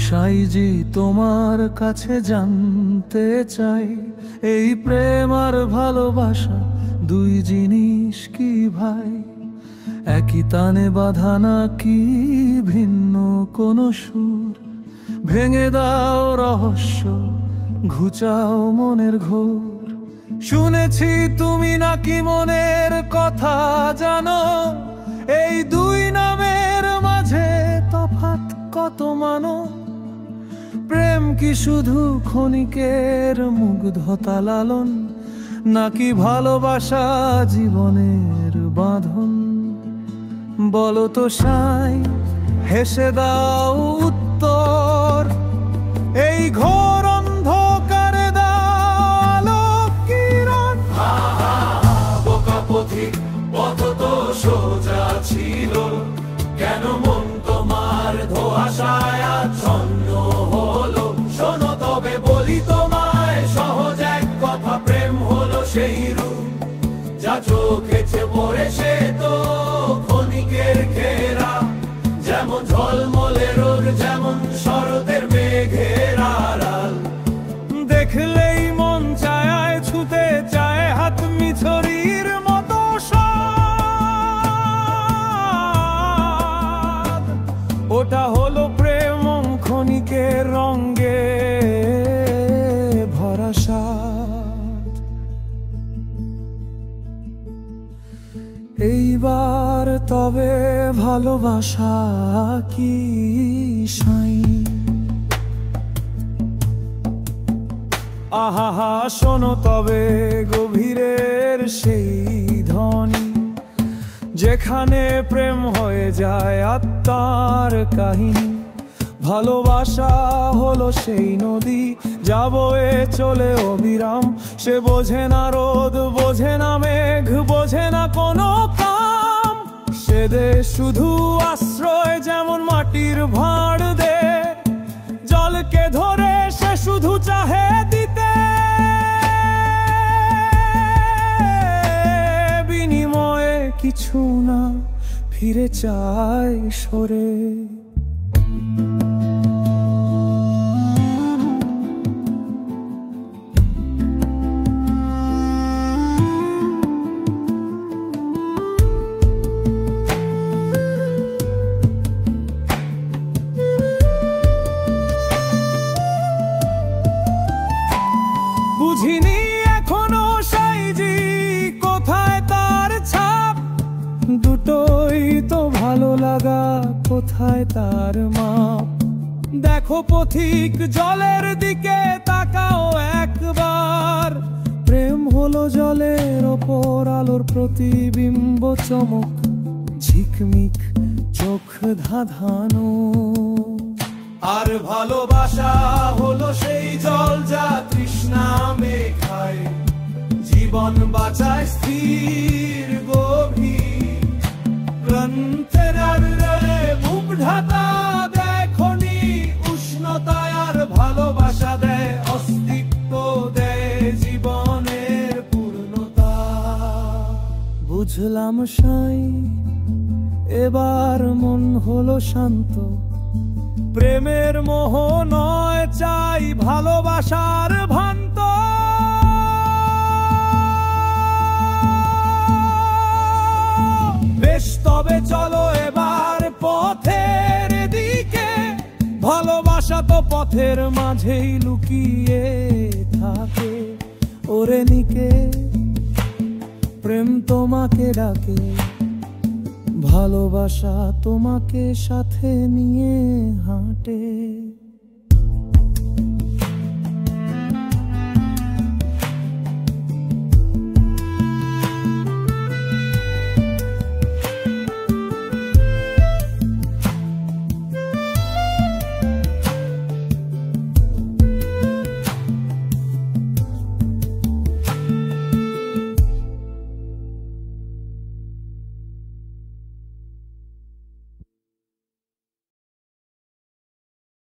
সাইজি তোমার কাছে জানতে চাই, এই প্রেম আর ভালোবাসা দুই জিনিস কি ভাই? একই তানে বাঁধা নাকি ভিন্ন কোন সুর? ভেঙে দাও রহস্য, ঘুচাও মনের ঘোর। শুনেছি তুমি নাকি মনের কথা জানো, এই দুই নামের মাঝে তফাৎ কত মানো? প্রেম কি শুধু ক্ষণিকের মুগ্ধতা লালন, নাকি ভালোবাসা জীবনের বাঁধন? বলো তো সাই, হেসে দাও উত্তর, এই ঘোর অন্ধকারে দাও আলোক কিরণ। বোকা পথিক, পথ তো সোজা ছিল, কেন মন তোমার ধোঁয়াশায় আচ্ছন্ন হলো? শোনো তবে বলি তোমায় সহজ এক কথা, প্রেম হলো সেই রূপ যা চোখেছে পড়ে, সে তো ক্ষণিকের ঘেরা। যেমন ঝলমলে রোদ, যেমন শরতের মেঘের আড়াল। দেখলেই মন চায় ছুতে চায় হাত মিছরির মতো স্বাদ। ওটা হলো প্রেম, ক্ষণিকের রঙে ভরা স্বাদ। এইবার তবে ভালোবাসা কি সাই? আহা শোনো তবে গভীরের সেই ধ্বনি, যেখানে প্রেম হয়ে যায় আত্মার কাহিনী। ভালোবাসা হলো সেই নদী, যা বয়ে চলে অবিরাম। সে বোঝে না রোদ, বোঝে না মেঘ, বোঝে না কোনো কাম। সে দে শুধু আশ্রয়, যেমন মাটির ভাঁড় দে জলকে ধরে। সে শুধু চাহে দিতে, বিনিময়ে কিছু না, ফিরে চায় সরে। বুঝিনি এখনো সাইজি কোথায় তার ছাপ, দুটোই তো ভালো লাগা, কোথায় তার মাপ? দেখো পথিক, জলের দিকে তাকাও একবার। প্রেম হলো জলের ওপর আলোর প্রতিবিম্ব, চমক ঝিকমিক চোখ ধাঁধানো। আর ভালোবাসা হলো সেই জল যা তৃষ্ণা মেঘায়, জীবন বাঁচায় স্থির গভীর। গ্রন্থের আড়ালে বুক ঢাকা দেখনি উষ্ণতায়, আর ভালোবাসা দেয় অস্তিত্ব, দেয় জীবনের পূর্ণতা। বুঝলাম সাই, এবার মন হলো শান্ত। প্রেমের মোহ নয়, চাই ভালোবাসার ভান্ত। বেশ তবে চলো এবার পথের দিকে, ভালোবাসা তো পথের মাঝেই লুকিয়ে থাকে। ওরে নিকে, প্রেম তোমাকে ডাকে, ভালোবাসা তোমাকে সাথে নিয়ে হাঁটে।